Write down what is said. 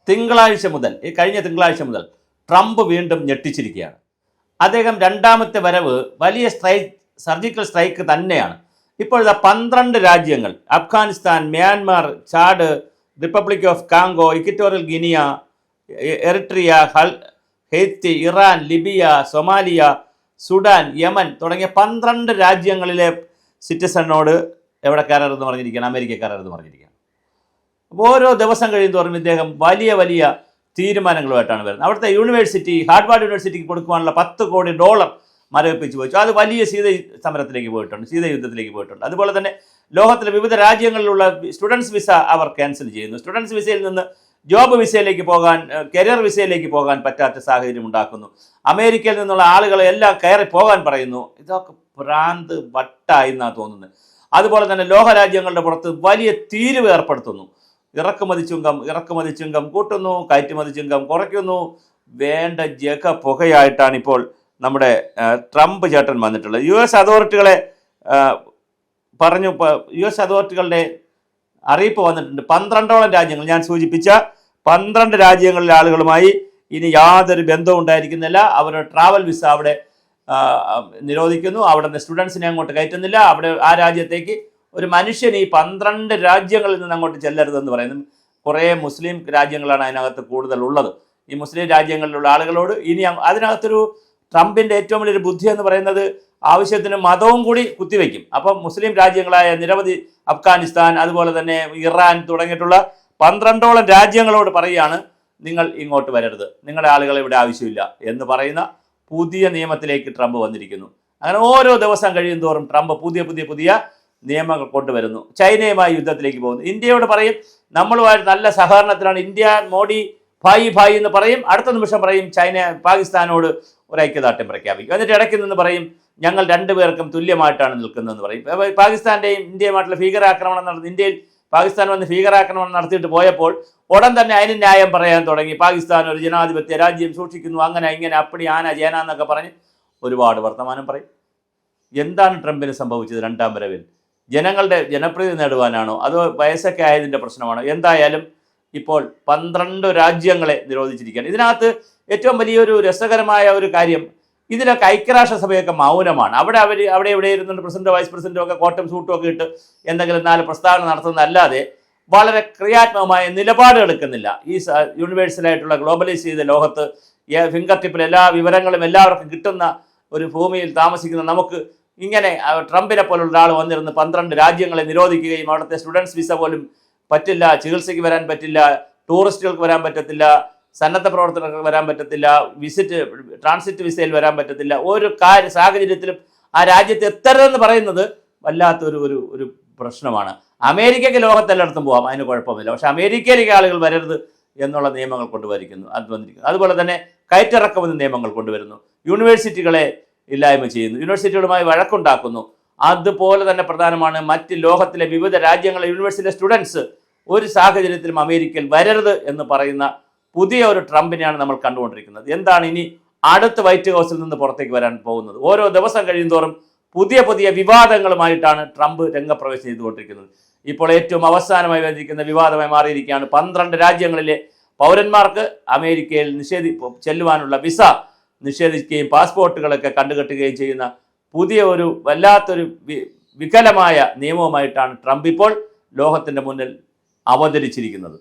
തിങ്കളാഴ്ച മുതൽ കഴിഞ്ഞ തിങ്കളാഴ്ച മുതൽ ട്രംപ് വീണ്ടും ഞെട്ടിച്ചിരിക്കുകയാണ്. അദ്ദേഹം രണ്ടാമത്തെ വരവ് വലിയ സർജിക്കൽ സ്ട്രൈക്ക് തന്നെയാണ്. ഇപ്പോഴത്തെ 12 രാജ്യങ്ങൾ, Afghanistan, Myanmar, Chad, Republic of Congo, Equatorial Guinea, Eritrea, Haiti, Iran, Libya, Somalia, Sudan, Yemen തുടങ്ങിയ 12 രാജ്യങ്ങളിലെ സിറ്റിസണിനോട് എവിടെ കയറരുതെന്ന് പറഞ്ഞിരിക്കുകയാണ്, അമേരിക്കക്കാരെന്ന് പറഞ്ഞിരിക്കുകയാണ്. ഓരോ ദിവസം കഴിയുന്തോറും ഇദ്ദേഹം വലിയ വലിയ തീരുമാനങ്ങളുമായിട്ടാണ് വരുന്നത്. അവിടുത്തെ യൂണിവേഴ്സിറ്റി, ഹാർവാർഡ് യൂണിവേഴ്സിറ്റിക്ക് കൊടുക്കുവാനുള്ള $10 കോടി മരവിപ്പിച്ച് വെച്ചു. അത് വലിയ ശീതസമരത്തിലേക്ക് പോയിട്ടുണ്ട്, ശീതയുദ്ധത്തിലേക്ക് പോയിട്ടുണ്ട്. അതുപോലെ തന്നെ ലോകത്തിലെ വിവിധ രാജ്യങ്ങളിലുള്ള സ്റ്റുഡൻസ് വിസ അവർ ക്യാൻസൽ ചെയ്യുന്നു. സ്റ്റുഡൻസ് വിസയിൽ നിന്ന് ജോബ് വിസയിലേക്ക് പോകാൻ, കരിയർ വിസയിലേക്ക് പോകാൻ പറ്റാത്ത സാഹചര്യം ഉണ്ടാക്കുന്നു. അമേരിക്കയിൽ നിന്നുള്ള ആളുകളെ എല്ലാം കയറി പോകാൻ പറയുന്നു. ഇതൊക്കെ ഭ്രാന്ത് വട്ടായി എന്നാണ് തോന്നുന്നത്. അതുപോലെ തന്നെ ലോകരാജ്യങ്ങളുടെ പുറത്ത് വലിയ തീരുവ ഏർപ്പെടുത്തുന്നു. ഇറക്കുമതി ചുങ്കം കൂട്ടുന്നു, കയറ്റുമതി ചുങ്കം കുറയ്ക്കുന്നു. വേണ്ട ജഗ പുകയായിട്ടാണ് ഇപ്പോൾ നമ്മുടെ ട്രംപ് ചേട്ടൻ വന്നിട്ടുള്ളത്. US അതോറിറ്റികളെ US അതോറിറ്റികളുടെ അറിയിപ്പ് വന്നിട്ടുണ്ട്. 12ഓളം രാജ്യങ്ങൾ, ഞാൻ സൂചിപ്പിച്ച 12 രാജ്യങ്ങളിലെ ആളുകളുമായി ഇനി യാതൊരു ബന്ധവും ഉണ്ടായിരിക്കുന്നില്ല. അവരുടെ ട്രാവൽ വിസ അവിടെ നിരോധിക്കുന്നു. അവിടെ നിന്ന് സ്റ്റുഡൻസിനെ അങ്ങോട്ട് കയറ്റുന്നില്ല. അവിടെ ആ രാജ്യത്തേക്ക് ഒരു മനുഷ്യൻ ഈ 12 രാജ്യങ്ങളിൽ നിന്ന് അങ്ങോട്ട് ചെല്ലരുതെന്ന് പറയുന്നു. കുറേ മുസ്ലിം രാജ്യങ്ങളാണ് അതിനകത്ത് കൂടുതൽ ഉള്ളത്. ഈ മുസ്ലിം രാജ്യങ്ങളിലുള്ള ആളുകളോട് ഇനി അതിനകത്തൊരു ട്രംപിൻ്റെ ഏറ്റവും വലിയൊരു ബുദ്ധി എന്ന് പറയുന്നത് ആവശ്യത്തിന് മതവും കൂടി കുത്തിവെക്കും. അപ്പം മുസ്ലിം രാജ്യങ്ങളായ നിരവധി അഫ്ഗാനിസ്ഥാൻ, അതുപോലെ തന്നെ ഇറാൻ തുടങ്ങിയിട്ടുള്ള 12ഓളം രാജ്യങ്ങളോട് പറയുകയാണ്, നിങ്ങൾ ഇങ്ങോട്ട് വരരുത്, നിങ്ങളുടെ ആളുകളെ ഇവിടെ ആവശ്യമില്ല എന്ന് പറയുന്ന പുതിയ നിയമത്തിലേക്ക് ട്രംപ് വന്നിരിക്കുന്നു. അങ്ങനെ ഓരോ ദിവസം കഴിയും തോറും ട്രംപ് പുതിയ നിയമങ്ങൾ കൊണ്ടുവരുന്നു. ചൈനയുമായി യുദ്ധത്തിലേക്ക് പോകുന്നു. ഇന്ത്യയോട് പറയും നമ്മളുമായിട്ട് നല്ല സഹകരണത്തിലാണ്, ഇന്ത്യ മോഡി ഭായി എന്ന് പറയും. അടുത്ത നിമിഷം പറയും ചൈന പാകിസ്ഥാനോട് ഒരു ഐക്യദാർഢ്യം പ്രഖ്യാപിക്കും. എന്നിട്ട് ഇടയ്ക്ക് നിന്ന് പറയും ഞങ്ങൾ രണ്ടുപേർക്കും തുല്യമായിട്ടാണ് നിൽക്കുന്നതെന്ന് പറയും. പാകിസ്ഥാൻ്റെയും ഇന്ത്യയുമായിട്ടുള്ള ഭീകരാക്രമണം നടന്നു, ഇന്ത്യയിൽ പാകിസ്ഥാൻ വന്ന് ഭീകരാക്രമണം നടത്തിയിട്ട് പോയപ്പോൾ ഉടൻ തന്നെ അതിന് ന്യായം പറയാൻ തുടങ്ങി. പാകിസ്ഥാൻ ഒരു ജനാധിപത്യ രാജ്യം സൂക്ഷിക്കുന്നു, അങ്ങനെ ഇങ്ങനെ അപ്പടി ആന ചേന എന്നൊക്കെ പറഞ്ഞ് ഒരുപാട് വർത്തമാനം പറയും. എന്താണ് ട്രംപിന് സംഭവിച്ചത്? രണ്ടാം വരവിൽ ജനങ്ങളുടെ ജനപ്രീതി നേടുവാനാണോ അതോ വയസ്സൊക്കെ ആയതിൻ്റെ പ്രശ്നമാണോ? എന്തായാലും ഇപ്പോൾ 12 രാജ്യങ്ങളെ നിരോധിച്ചിരിക്കുകയാണ്. ഇതിനകത്ത് ഏറ്റവും വലിയൊരു രസകരമായ ഒരു കാര്യം, ഇതിലൊക്കെ ഐക്യരാഷ്ട്രസഭയൊക്കെ മൗനമാണ്. അവിടെ ഇവിടെ ഇരുന്നുകൊണ്ട് പ്രസിഡന്റ് വൈസ് പ്രസിഡന്റും ഒക്കെ കോട്ടും സൂട്ടും ഒക്കെ ഇട്ട് എന്തെങ്കിലും 4 പ്രസ്താവന നടത്തുന്നതല്ലാതെ വളരെ ക്രിയാത്മകമായ നിലപാട് എടുക്കുന്നില്ല. ഈ യൂണിവേഴ്സലായിട്ടുള്ള ഗ്ലോബലൈസ് ചെയ്ത ലോകത്ത് ഫിംഗർ ടിപ്പിൽ എല്ലാ വിവരങ്ങളും എല്ലാവർക്കും കിട്ടുന്ന ഒരു ഭൂമിയിൽ താമസിക്കുന്ന നമുക്ക് ഇങ്ങനെ ട്രംപിനെ പോലുള്ള ഒരാൾ വന്നിരുന്ന് 12 രാജ്യങ്ങളെ നിരോധിക്കുകയും അവിടുത്തെ സ്റ്റുഡൻസ് വിസ പോലും പറ്റില്ല, ചികിത്സയ്ക്ക് വരാൻ പറ്റില്ല, ടൂറിസ്റ്റുകൾക്ക് വരാൻ പറ്റത്തില്ല, സന്നദ്ധ പ്രവർത്തകർക്ക് വരാൻ പറ്റത്തില്ല, ട്രാൻസിറ്റ് വിസയിൽ വരാൻ പറ്റത്തില്ല, ഒരു സാഹചര്യത്തിലും ആ രാജ്യത്ത് എത്തരുതെന്ന് പറയുന്നത് വല്ലാത്തൊരു ഒരു പ്രശ്നമാണ്. അമേരിക്കയ്ക്ക് ലോകത്തെല്ലായിടത്തും പോകാം, അതിന് കുഴപ്പമില്ല. പക്ഷേ അമേരിക്കയിലേക്ക് ആളുകൾ വരരുത് എന്നുള്ള നിയമങ്ങൾ കൊണ്ടുവന്നിരിക്കുന്നു. അതുപോലെ തന്നെ കയറ്റിറക്കുമെന്ന നിയമങ്ങൾ കൊണ്ടുവരുന്നു. യൂണിവേഴ്സിറ്റികളെ ഇല്ലായ്മ ചെയ്യുന്നു, യൂണിവേഴ്സിറ്റികളുമായി വഴക്കുണ്ടാക്കുന്നു. അതുപോലെ തന്നെ പ്രധാനമാണ് മറ്റ് ലോകത്തിലെ വിവിധ രാജ്യങ്ങളിലെ യൂണിവേഴ്സിറ്റിയിലെ സ്റ്റുഡൻസ് ഒരു സാഹചര്യത്തിലും അമേരിക്കയിൽ വരരുത് എന്ന് പറയുന്ന പുതിയ ഒരു ട്രംപിനെയാണ് നമ്മൾ കണ്ടുകൊണ്ടിരിക്കുന്നത്. എന്താണ് ഇനി അടുത്ത വൈറ്റ് ഹൗസിൽ നിന്ന് പുറത്തേക്ക് വരാൻ പോകുന്നത്? ഓരോ ദിവസം കഴിയുന്തോറും പുതിയ വിവാദങ്ങളുമായിട്ടാണ് ട്രംപ് രംഗപ്രവേശം ചെയ്തുകൊണ്ടിരിക്കുന്നത്. ഇപ്പോൾ ഏറ്റവും അവസാനമായി വന്നിരിക്കുന്ന വിവാദമായി മാറിയിരിക്കുകയാണ് 12 രാജ്യങ്ങളിലെ പൗരന്മാർക്ക് അമേരിക്കയിൽ ചെല്ലുവാനുള്ള വിസ നിഷേധിക്കുകയും പാസ്പോർട്ടുകളൊക്കെ കണ്ടുകെട്ടുകയും ചെയ്യുന്ന പുതിയ ഒരു വല്ലാത്തൊരു വികലമായ നിയമവുമായിട്ടാണ് ട്രംപ് ഇപ്പോൾ ലോകത്തിൻ്റെ മുന്നിൽ അവതരിച്ചിരിക്കുന്നത്.